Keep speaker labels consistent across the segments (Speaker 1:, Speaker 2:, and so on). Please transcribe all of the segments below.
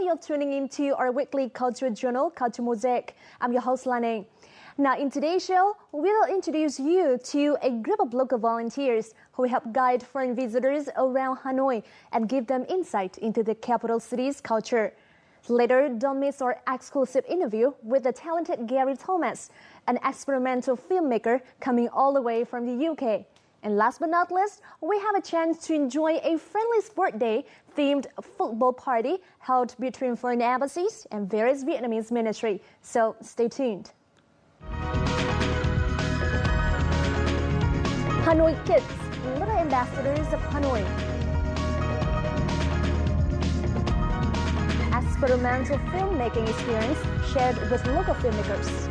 Speaker 1: you're tuning into our weekly culture journal, Culture Mosaic. I'm your host, Lane. Now, in today's show, we'll introduce you to a group of local volunteers who help guide foreign visitors around Hanoi and give them insight into the capital city's culture. Later, don't miss our exclusive interview with the talented Gary Thomas, an experimental filmmaker coming all the way from the UK. And last but not least, we have a chance to enjoy a friendly sport day-themed football party held between foreign embassies and various Vietnamese ministries. So stay tuned. Hanoi Kids, little ambassadors of Hanoi. Experimental filmmaking experience shared with local filmmakers.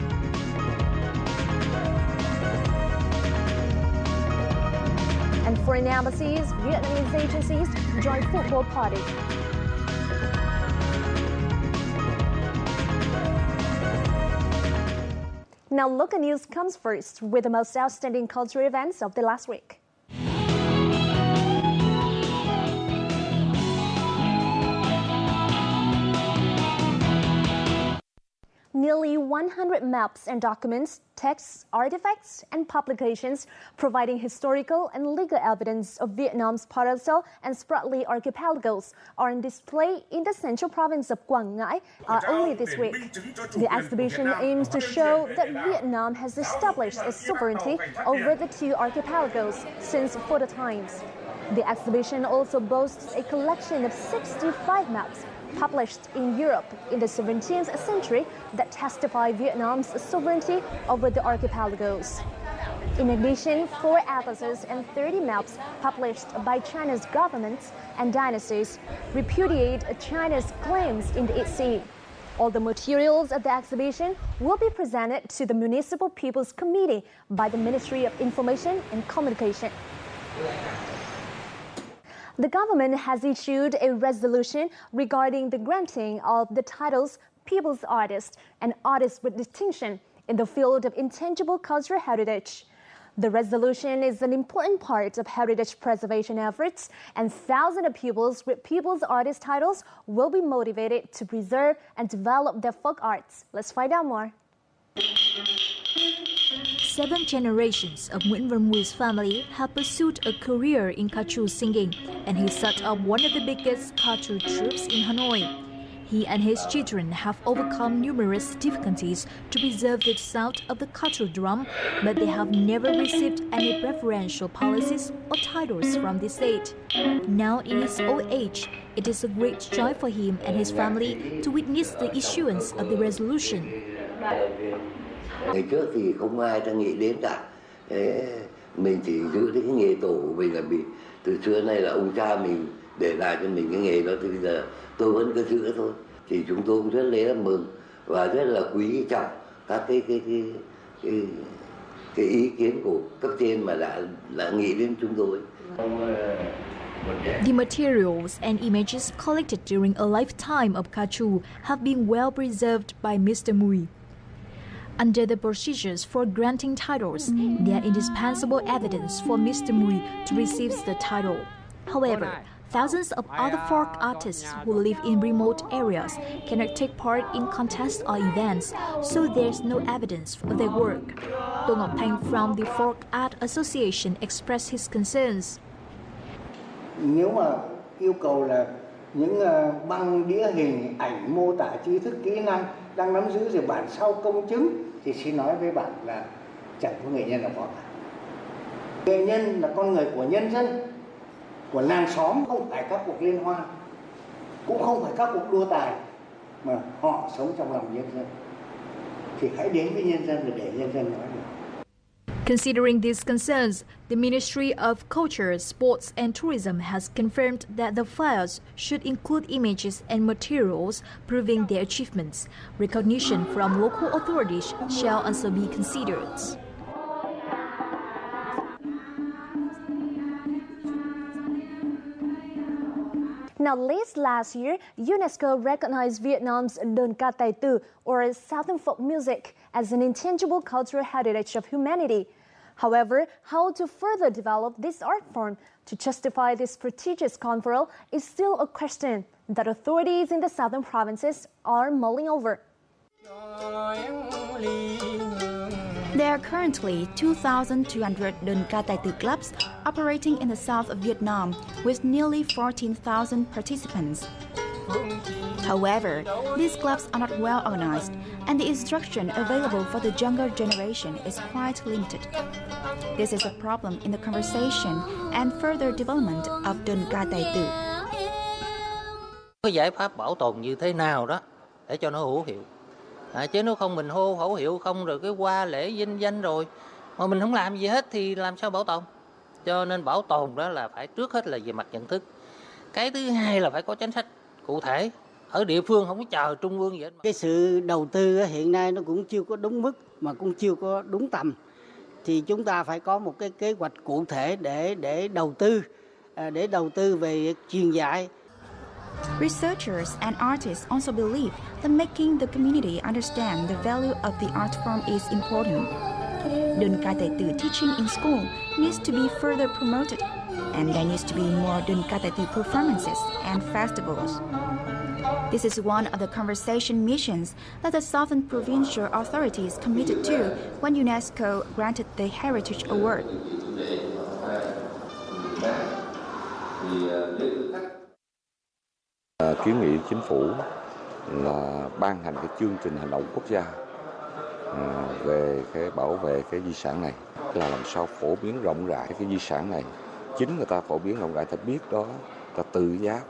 Speaker 1: And foreign embassies, Vietnamese agencies join football party. Now, local news comes first with the most outstanding cultural events of the last week. Nearly 100 maps and documents, texts, artifacts, and publications providing historical and legal evidence of Vietnam's Paracel and Spratly archipelagos are on display in the central province of Quảng Ngãi only this week. The exhibition aims to show that Vietnam has established its sovereignty over the two archipelagos since feudal times. The exhibition also boasts a collection of 65 maps published in Europe in the 17th century that testify Vietnam's sovereignty over the archipelagos. In addition, 4 atlases and 30 maps published by China's governments and dynasties repudiate China's claims in the East Sea. All the materials of the exhibition will be presented to the Municipal People's Committee by the Ministry of Information and Communication. The government has issued a resolution regarding the granting of the titles People's Artist and Artist with Distinction in the field of intangible cultural heritage. The resolution is an important part of heritage preservation efforts, and thousands of pupils with People's Artist titles will be motivated to preserve and develop their folk arts. Let's find out more.
Speaker 2: 7 generations of Nguyễn Văn Mùi's family have pursued a career in Kachu singing, and he set up one of the biggest Kachu troops in Hanoi. He and his children have overcome numerous difficulties to preserve the sound of the Kachu drum, but they have never received any preferential policies or titles from the state. Now in his old age, it is a great joy for him and his family to witness the issuance of the resolution.
Speaker 3: Ngày trước thì không ai ta nghĩ đến cả. Mình chỉ giữ cái nghề tổ của mình là vì từ xưa nay là ông cha mình để lại cho mình cái nghề đó, thì bây giờ tôi vẫn cứ giữ thôi. Thì chúng tôi cũng rất là mừng và rất là quý trọng các cái ý kiến của cấp trên mà đã nghĩ đến chúng tôi.
Speaker 2: The materials and images collected during a lifetime of Kachu have been well preserved by Mr. Mùi. Under the procedures for granting titles, they are indispensable evidence for Mr. Mùi to receive the title. However, thousands of other folk artists who live in remote areas cannot take part in contests or events, so there's no evidence for their work. Tô Ngọc Thanh from the Folk Art Association expressed his concerns.
Speaker 4: Nếu mà yêu cầu là những băng đĩa hình ảnh mô tả tri thức kỹ năng đang nắm giữ rồi bản sao công chứng thì xin nói với bạn là chẳng có nghệ nhân nào có cả. Nghệ nhân là con người của nhân dân, của làng xóm, không phải các cuộc liên hoan, cũng không phải các cuộc đua tài, mà họ sống trong lòng nhân dân. Thì hãy đến với nhân dân để nhân dân nói được.
Speaker 2: Considering these concerns, the Ministry of Culture, Sports and Tourism has confirmed that the files should include images and materials proving their achievements. Recognition from local authorities shall also be considered.
Speaker 1: Now, last year, UNESCO recognized Vietnam's đơn ca tài tử, or Southern folk music, as an intangible cultural heritage of humanity. However, how to further develop this art form to justify this prestigious conferral is still a question that authorities in the southern provinces are mulling over.
Speaker 5: There are currently 2,200 Đơn Ca Tài Tử clubs operating in the south of Vietnam with nearly 14,000 participants. However, these clubs are not well organized, and the instruction available for the younger generation is quite limited. This is a problem in the conversation and further development of Đơn Ca Tài Tử.
Speaker 6: Cái giải pháp bảo tồn như thế nào đó để cho nó hữu hiệu. Chứ nếu không mình hô khẩu hiệu không rồi cái qua lễ vinh danh rồi mà mình không làm gì hết thì làm sao bảo tồn. Cho nên bảo tồn đó là phải trước hết là về mặt nhận thức. Cái thứ hai là phải có chính sách cụ thể. Ở địa phương không có chờ trung ương gì hết.
Speaker 7: Cái sự đầu tư hiện nay nó cũng chưa có đúng mức mà cũng chưa có đúng tầm. Thì chúng ta phải có một cái kế hoạch cụ thể để đầu tư về truyền dạy.
Speaker 5: Researchers and artists also believe that making the community understand the value of the art form is important. Đơn Ca Tài Tử teaching in school needs to be further promoted, and there needs to be more Đơn Ca Tài Tử performances and festivals. This is one of the conversation missions that the Southern Provincial authorities committed to when UNESCO granted the Heritage Award.
Speaker 8: Kiến nghị chính phủ là ban hành cái chương trình hành động quốc gia về cái bảo vệ cái di sản này, là làm sao phổ biến rộng rãi cái di sản này. Chính người ta phổ biến rộng rãi, ta biết đó, ta tự giác.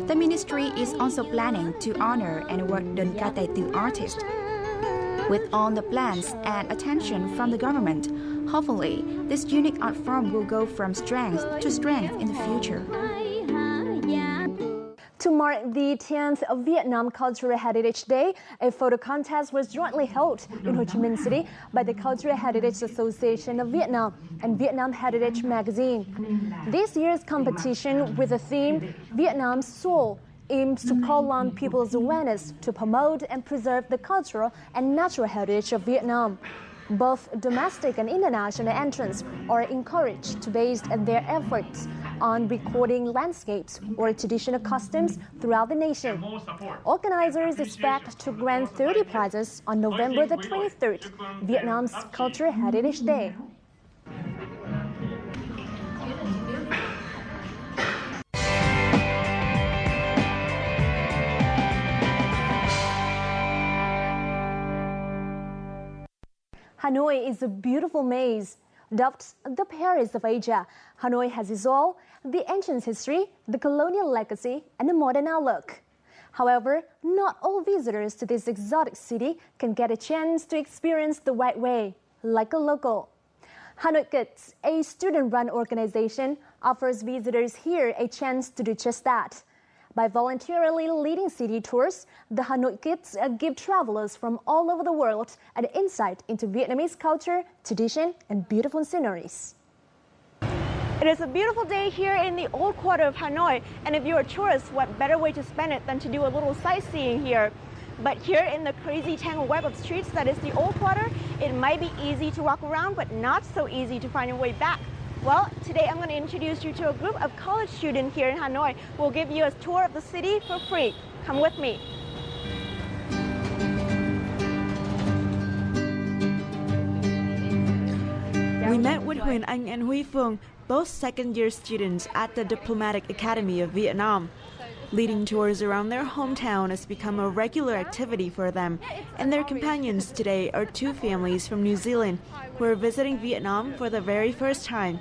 Speaker 5: The ministry is also planning to honor and award Đơn Ca Tài Tử artists. With all the plans and attention from the government, hopefully this unique art form will go from strength to strength in the future.
Speaker 1: To mark the 10th of Vietnam Cultural Heritage Day, a photo contest was jointly held in Ho Chi Minh City by the Cultural Heritage Association of Vietnam and Vietnam Heritage Magazine. This year's competition, with the theme Vietnam's Soul, aims to call on people's awareness to promote and preserve the cultural and natural heritage of Vietnam. Both domestic and international entrants are encouraged to base their efforts on recording landscapes or traditional customs throughout the nation. Organizers expect to grant 30 prizes on November the 23rd, Vietnam's Cultural Heritage Day. Hanoi is a beautiful maze. Dubbed the Paris of Asia, Hanoi has its all, the ancient history, the colonial legacy, and the modern outlook. However, not all visitors to this exotic city can get a chance to experience the right way, like a local. Hanoi Kids, a student-run organization, offers visitors here a chance to do just that. By voluntarily leading city tours, the Hanoi Kids give travelers from all over the world an insight into Vietnamese culture, tradition, and beautiful sceneries. It is a beautiful day here in the old quarter of Hanoi, and if you're a tourist, what better way to spend it than to do a little sightseeing here? But here in the crazy tangled web of streets that is the old quarter, it might be easy to walk around, but not so easy to find your way back. Well, today I'm going to introduce you to a group of college students here in Hanoi who will give you a tour of the city for free. Come with me.
Speaker 9: We met with Huyền Anh and Huy Phương, both second-year students at the Diplomatic Academy of Vietnam. Leading tours around their hometown has become a regular activity for them, and their companions today are two families from New Zealand who are visiting Vietnam for the very first time.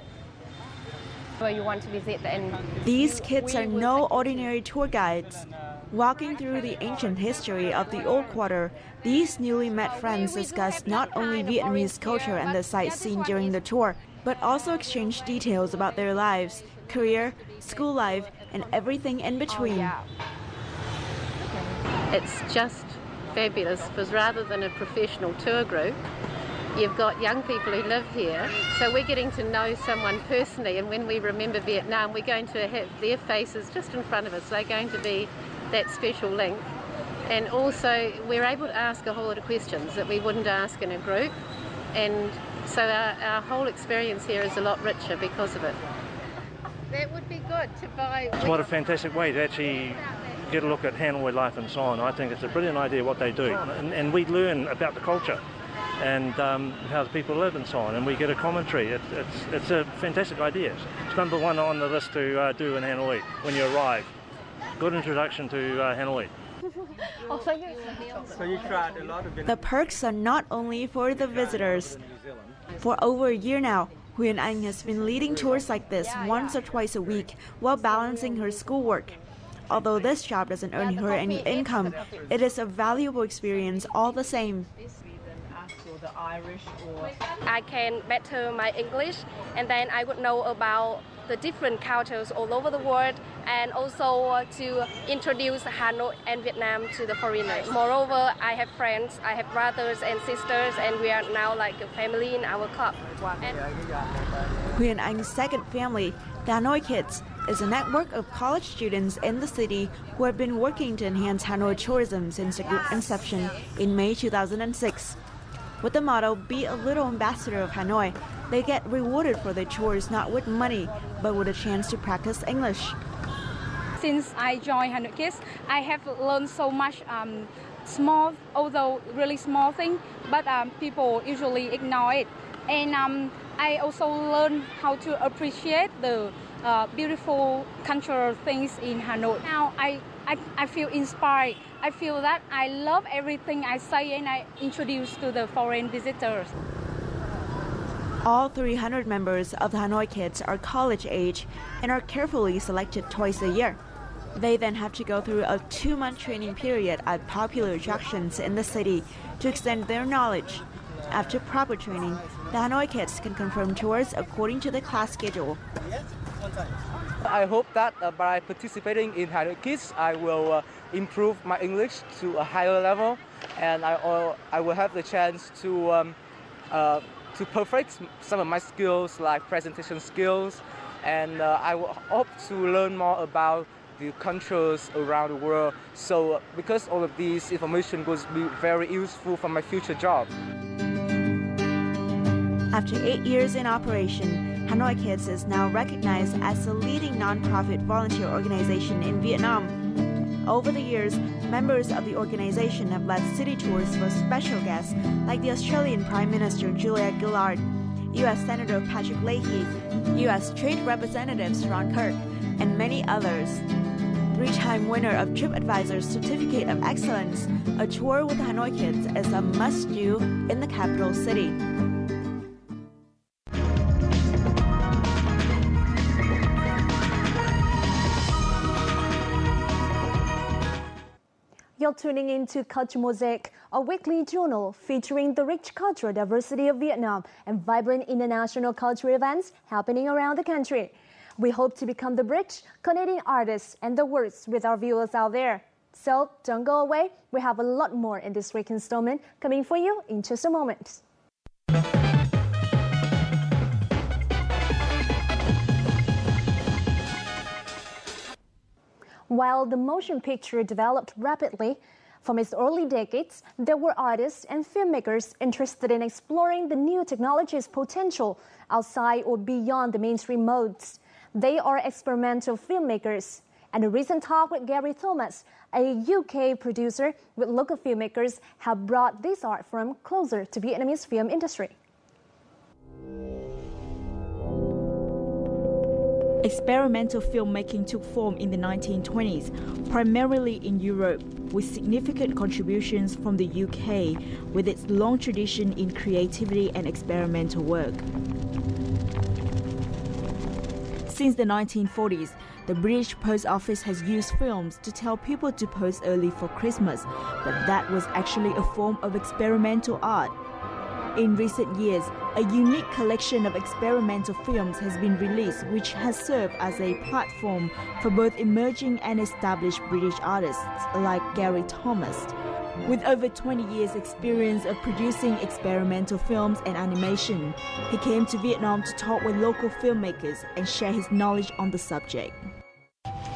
Speaker 10: You want to visit and
Speaker 9: These kids are no ordinary tour guides. Walking through the ancient history of the old quarter, these newly met friends discuss not only Vietnamese culture and the sights seen during the tour, but also exchange details about their lives, career, school life, and everything in between.
Speaker 10: it's just fabulous because rather than a professional tour group, you've got young people who live here, so we're getting to know someone personally, and when we remember Vietnam, we're going to have their faces just in front of us. They're going to be that special link. And also, we're able to ask a whole lot of questions that we wouldn't ask in a group, and So our whole experience here is a lot richer because of it. That would be good to buy.
Speaker 11: What a fantastic way to actually get a look at Hanoi life and so on. I think it's a brilliant idea what they do. And we learn about the culture and how the people live and so on, and we get a commentary. It's a fantastic idea. It's number one on the list to do in Hanoi when you arrive. Good introduction to Hanoi.
Speaker 12: So you tried a lot of it.
Speaker 9: The perks are not only for the visitors. For over a year now, Huyền Anh has been leading tours like this once or twice a week while balancing her schoolwork. Although this job doesn't earn her any income, it is a valuable experience all the same.
Speaker 13: I can better my English, and then I would know about the different cultures all over the world, and also to introduce Hanoi and Vietnam to the foreigners. Moreover, I have friends, I have brothers and sisters, and we are now like a family in our club.
Speaker 9: Huyền Anh's second family, the Hanoi Kids, is a network of college students in the city who have been working to enhance Hanoi tourism since the group's inception in May 2006. With the motto, "Be a little ambassador of Hanoi," they get rewarded for their chores not with money, but with a chance to practice English.
Speaker 14: Since I joined Hanoi Kids, I have learned so much small, although really small thing, but people usually ignore it. And I also learned how to appreciate the beautiful cultural things in Hanoi. Now I feel inspired. I feel that I love everything I say and I introduce to the foreign visitors.
Speaker 9: All 300 members of the Hanoi Kids are college age and are carefully selected twice a year. They then have to go through a 2-month training period at popular attractions in the city to extend their knowledge. After proper training, the Hanoi Kids can confirm tours according to the class schedule.
Speaker 12: I hope that by participating in Hanoi Kids, I will improve my English to a higher level, and I will have the chance to perfect some of my skills like presentation skills, and I will hope to learn more about the countries around the world. So because all of these information will be very useful for my future job.
Speaker 9: After 8 years in operation, Hanoi Kids is now recognized as the leading non-profit volunteer organization in Vietnam. Over the years, members of the organization have led city tours for special guests like the Australian Prime Minister Julia Gillard, U.S. Senator Patrick Leahy, U.S. Trade Representatives Ron Kirk, and many others. 3-time winner of TripAdvisor's Certificate of Excellence, a tour with the Hanoi Kids is a must-do in the capital city.
Speaker 1: You're tuning in to Culture Mosaic, a weekly journal featuring the rich cultural diversity of Vietnam and vibrant international cultural events happening around the country. We hope to become the bridge connecting artists and the words with our viewers out there. So don't go away, we have a lot more in this week's installment coming for you in just a moment. While the motion picture developed rapidly, from its early decades, there were artists and filmmakers interested in exploring the new technology's potential outside or beyond the mainstream modes. They are experimental filmmakers. And a recent talk with Gary Thomas, a UK producer with local filmmakers, have brought this art form closer to Vietnamese film industry.
Speaker 15: Experimental filmmaking took form in the 1920s, primarily in Europe, with significant contributions from the UK, with its long tradition in creativity and experimental work. Since the 1940s, the British Post Office has used films to tell people to post early for Christmas, but that was actually a form of experimental art. In recent years, a unique collection of experimental films has been released, which has served as a platform for both emerging and established British artists like Gary Thomas. With over 20 years' experience of producing experimental films and animation, he came to Vietnam to talk with local filmmakers and share his knowledge on the subject.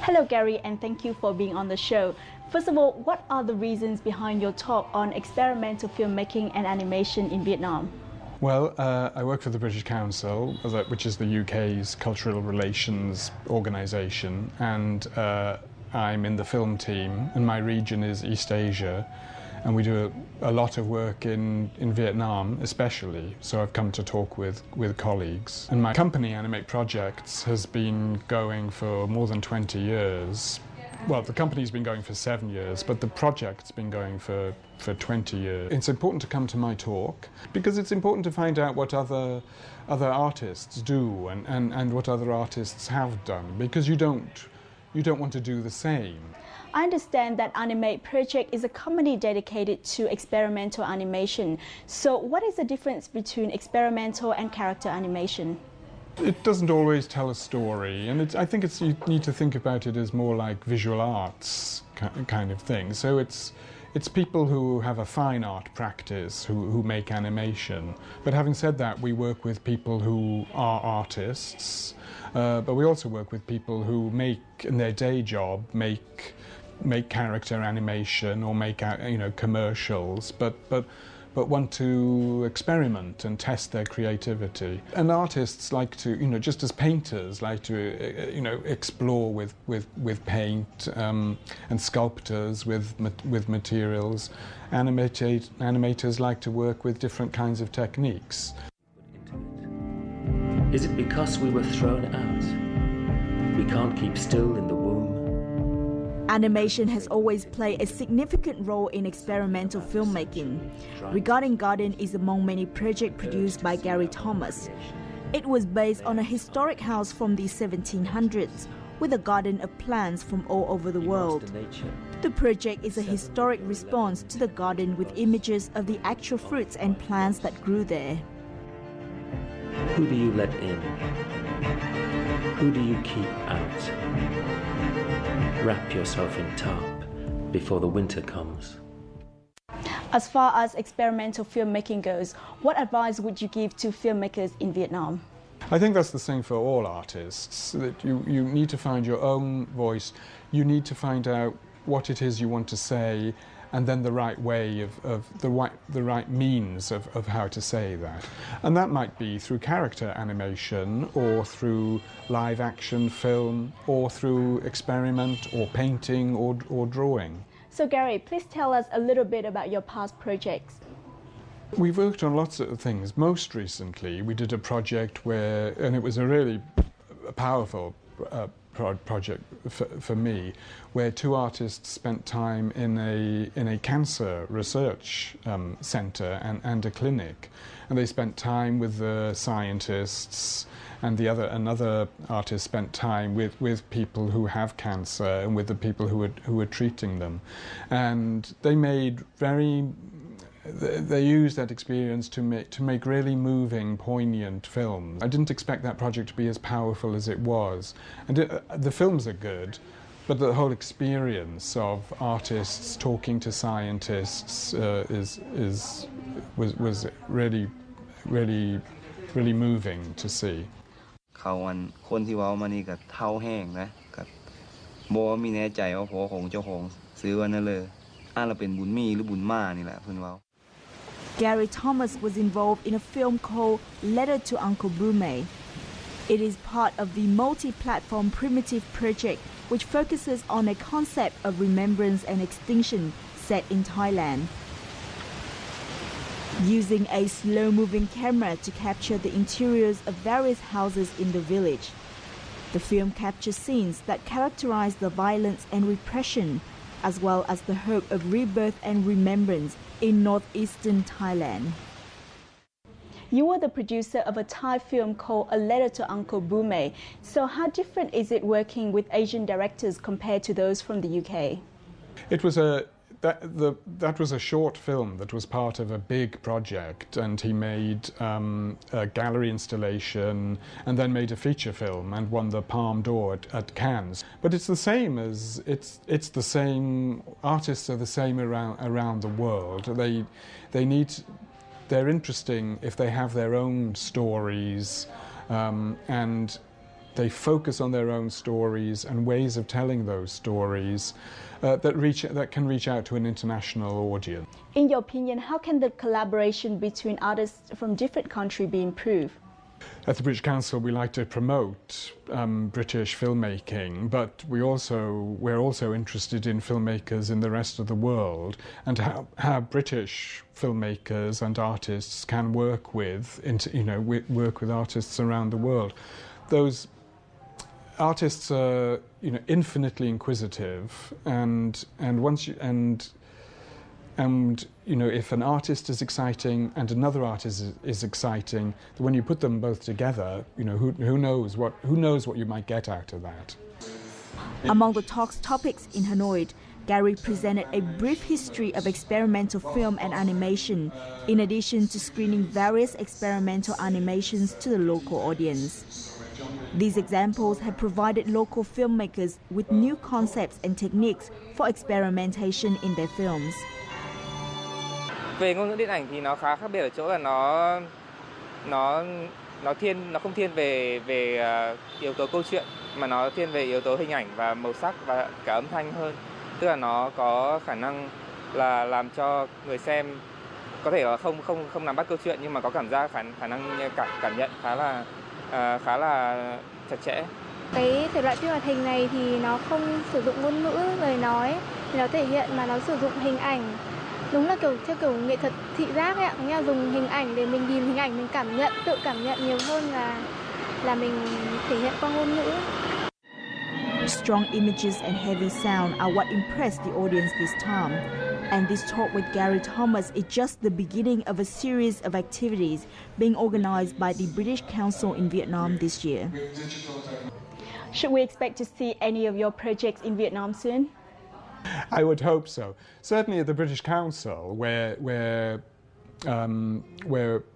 Speaker 16: Hello Gary, and thank you for being on the show. First of all, what are the reasons behind your talk on experimental filmmaking and animation in Vietnam?
Speaker 17: Well, I work for the British Council, which is the UK's cultural relations organisation, and I'm in the film team, and my region is East Asia, and we do a lot of work in Vietnam especially, so I've come to talk with colleagues. And my company, Animate Projects, has been going for more than 20 years. Well, the company's been going for 7 years, but the project's been going for 20 years. It's important to come to my talk because it's important to find out what other artists do and what other artists have done, because you don't want to do the same.
Speaker 16: I understand that Animate Project is a company dedicated to experimental animation. So what is the difference between experimental and character animation?
Speaker 17: It doesn't always tell a story, and I think you need to think about it as more like visual arts kind of thing. So it's people who have a fine art practice who make animation. But having said that, we work with people who are artists, but we also work with people who make, in their day job, make character animation or make commercials, but want to experiment and test their creativity. And artists like to, just as painters like to, explore with paint, and sculptors with materials. Animators like to work with different kinds of techniques.
Speaker 18: Is it because we were thrown out? We can't keep still in the womb.
Speaker 15: Animation has always played a significant role in experimental filmmaking. Regarding Garden is among many projects produced by Gary Thomas. It was based on a historic house from the 1700s, with a garden of plants from all over the world. The project is a historic response to the garden with images of the actual fruits and plants that grew there.
Speaker 18: Who do you let in? Who do you keep out? Wrap yourself in tarp before the winter comes.
Speaker 16: As far as experimental filmmaking goes, what advice would you give to filmmakers in Vietnam?
Speaker 17: I think that's the same for all artists, that you need to find your own voice. You need to find out what it is you want to say, and then the right way of the right means of how to say that. And that might be through character animation, or through live action film, or through experiment, or painting, or drawing.
Speaker 16: So Gary, please tell us a little bit about your past projects.
Speaker 17: We've worked on lots of things. Most recently, we did a project and it was a really powerful project for me, where two artists spent time in a cancer research centre and a clinic, and they spent time with the scientists, and another artist spent time with people who have cancer and with the people who were treating them, and they used that experience to make really moving, poignant films. I didn't expect that project to be as powerful as it was. And the films are good, but the whole experience of artists talking to scientists was really, really, really moving to see.
Speaker 19: เขาคนที่ว่ามานี่ก็เท้าแห้งนะก็บ่มีแน่ใจว่าผัวของเจ้าของซื้อวันนั้นเลยเราเป็นบุญมีหรือบุญมานี่แหละเพิ่นว่า
Speaker 15: Gary Thomas was involved in a film called Letter to Uncle Brume. It is part of the multi-platform Primitive project, which focuses on a concept of remembrance and extinction set in Thailand. Using a slow-moving camera to capture the interiors of various houses in the village, the film captures scenes that characterize the violence and repression, as well as the hope of rebirth and remembrance in northeastern Thailand.
Speaker 16: You were the producer of a Thai film called A Letter to Uncle Brume. So how different is it working with Asian directors compared to those from the UK?
Speaker 17: It was that was a short film that was part of a big project, and he made a gallery installation and then made a feature film and won the Palme d'Or at Cannes. But it's the same as it's the same. Artists are the same around the world. They're interesting if they have their own stories, and they focus on their own stories and ways of telling those stories that can reach out to an international audience.
Speaker 16: In your opinion, how can the collaboration between artists from different countries be improved?
Speaker 17: At the British Council, we like to promote British filmmaking, but we're also interested in filmmakers in the rest of the world and how British filmmakers and artists can work with artists around the world. Those artists are infinitely inquisitive, and if an artist is exciting and another artist is exciting, when you put them both together, who knows what you might get out of that.
Speaker 15: Among the talk's topics in Hanoi, Gary presented a brief history of experimental film and animation, in addition to screening various experimental animations to the local audience. These examples have provided local filmmakers with new concepts and techniques for experimentation in their films.
Speaker 12: Về ngôn ngữ điện ảnh thì nó khá khác biệt ở chỗ là nó không thiên về yếu tố câu chuyện, mà nó thiên về yếu tố hình ảnh và màu sắc và cả âm thanh hơn. Tức là nó có khả năng là làm cho người xem có thể là không nắm bắt câu chuyện, nhưng mà có khả năng cảm nhận khá là chặt chẽ.
Speaker 20: Cái thể loại phim hoạt hình này thì nó không sử dụng ngôn ngữ lời nói, thì nó thể hiện mà nó sử dụng hình ảnh. Đúng là theo kiểu nghệ thuật thị giác ấy ạ, nghĩa là dùng hình ảnh để mình nhìn hình ảnh, mình tự cảm nhận nhiều hơn là mình thể hiện qua ngôn ngữ.
Speaker 15: Strong images and heavy sound are what impressed the audience this time. And this talk with Gary Thomas is just the beginning of a series of activities being organized by the British Council in Vietnam this year.
Speaker 16: Should we expect to see any of your projects in Vietnam soon?
Speaker 17: I would hope so. Certainly at the British Council, where we're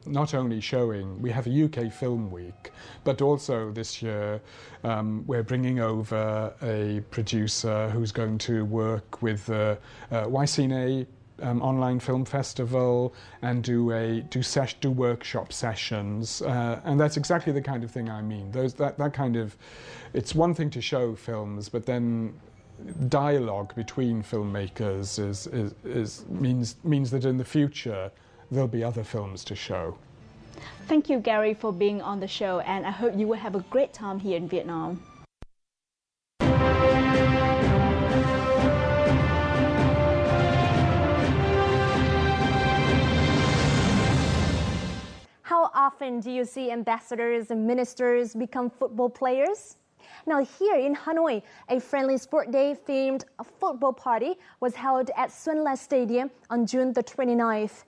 Speaker 17: not only showing, we have a UK Film Week, but also this year we're bringing over a producer who's going to work with the YCNA online film festival and do workshop sessions, and that's exactly the kind of thing I mean. That kind of, it's one thing to show films, but then dialogue between filmmakers means that in the future there'll be other films to show.
Speaker 16: Thank you, Gary, for being on the show, and I hope you will have a great time here in Vietnam.
Speaker 1: How often do you see ambassadors and ministers become football players? Now here in Hanoi, a friendly sport day themed football party was held at Xuân La Stadium on June the 29th.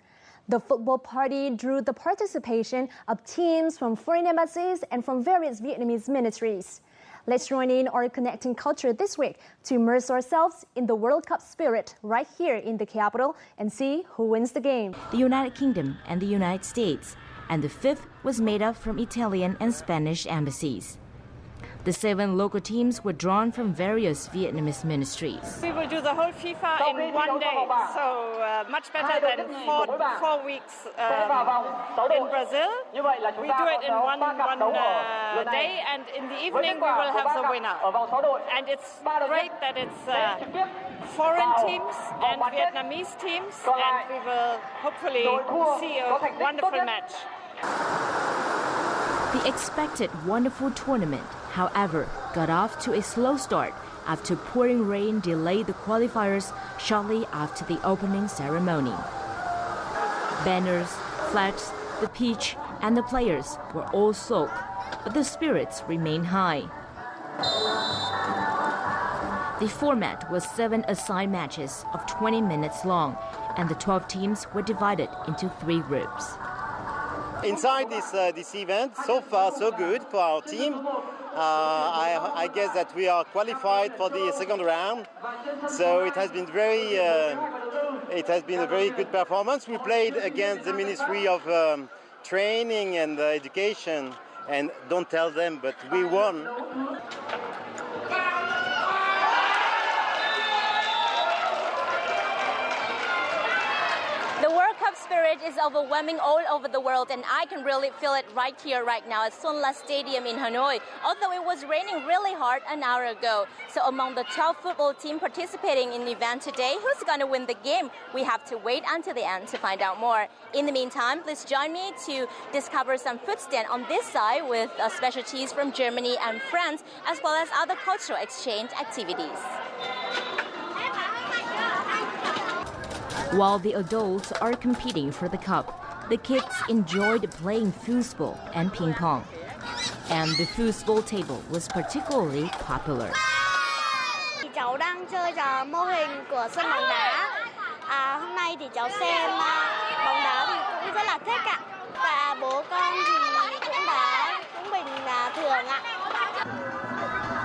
Speaker 1: The football party drew the participation of teams from foreign embassies and from various Vietnamese ministries. Let's join in our Connecting Culture this week to immerse ourselves in the World Cup spirit right here in the capital and see who wins the game.
Speaker 21: The United Kingdom and the United States, and the fifth was made up from Italian and Spanish embassies. The 7 local teams were drawn from various Vietnamese ministries.
Speaker 22: We will do the whole FIFA in one day, so much better than 4 weeks in Brazil. We do it in one day, and in the evening we will have the winner. And it's great that it's foreign teams and Vietnamese teams, and we will hopefully see a wonderful match.
Speaker 21: The expected wonderful tournament, however, got off to a slow start after pouring rain delayed the qualifiers shortly after the opening ceremony. Banners, flags, the pitch, and the players were all soaked, but the spirits remained high. The format was 7 assigned matches of 20 minutes long, and the 12 teams were divided into 3 groups.
Speaker 23: Inside this event, so far so good for our team. I guess that we are qualified for the second round, so it has been a very good performance. We played against the Ministry of Training and Education, and don't tell them, but we won.
Speaker 24: The World Cup spirit
Speaker 2: is overwhelming all over the world, and I can really feel it right here, right now at Sun La Stadium in Hanoi, although it was raining really hard an hour ago. So among the 12 football teams participating in the event today, who's going to win the game? We have to wait until the end to find out more. In the meantime, please join me to discover some food stand on this side with specialties from Germany and France, as well as other cultural exchange activities.
Speaker 21: While the adults are competing for the cup, the kids enjoyed playing foosball and ping pong. And the foosball table was particularly popular.
Speaker 3: Cháu đang chơi trò mô hình của sân bóng đá. Hôm nay thì cháu xem bóng đá thì cũng rất là thích ạ. Và bố con thì cũng đá cũng bình thường ạ.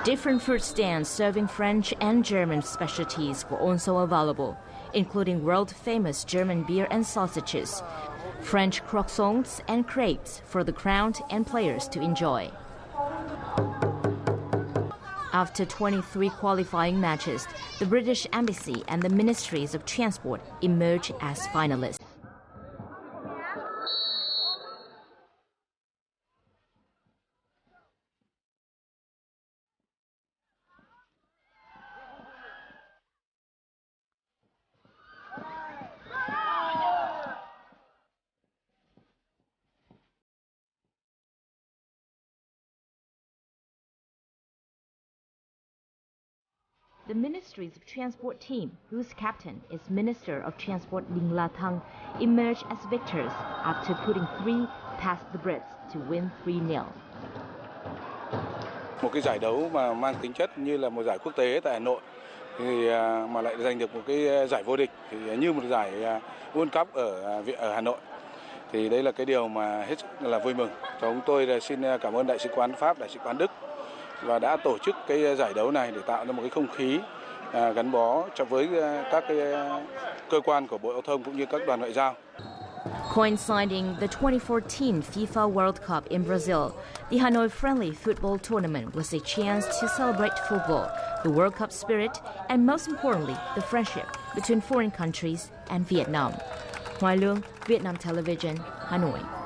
Speaker 21: Different food stands serving French and German specialties were also available, including world-famous German beer and sausages, French croissants and crepes for the crowd and players to enjoy. After 23 qualifying matches, the British Embassy and the Ministries of Transport emerged as finalists. The Ministries of Transport team, whose captain is Minister of Transport Linh La Thăng, emerged as victors after putting 3 past the Brits to win 3-0.
Speaker 4: Một cái giải đấu mà mang tính chất như là một giải quốc tế tại Hà Nội thì mà lại giành được một cái giải vô địch thì như một giải World Cup ở Hà Nội. Thì đây là cái điều mà hết sức là vui mừng. Chúng tôi xin cảm ơn Đại sứ quán Pháp, Đại sứ quán Đức và đã tổ chức cái giải đấu này để tạo ra một cái không khí gắn bó với các cái cơ quan của Bộ Giao thông cũng như các đoàn ngoại giao.
Speaker 21: Coinciding the 2014 FIFA World Cup in Brazil, the Hanoi Friendly Football Tournament was a chance to celebrate football, the World Cup spirit, and most importantly, the friendship between foreign countries and Vietnam. Hoài Lương, Vietnam Television, Hanoi.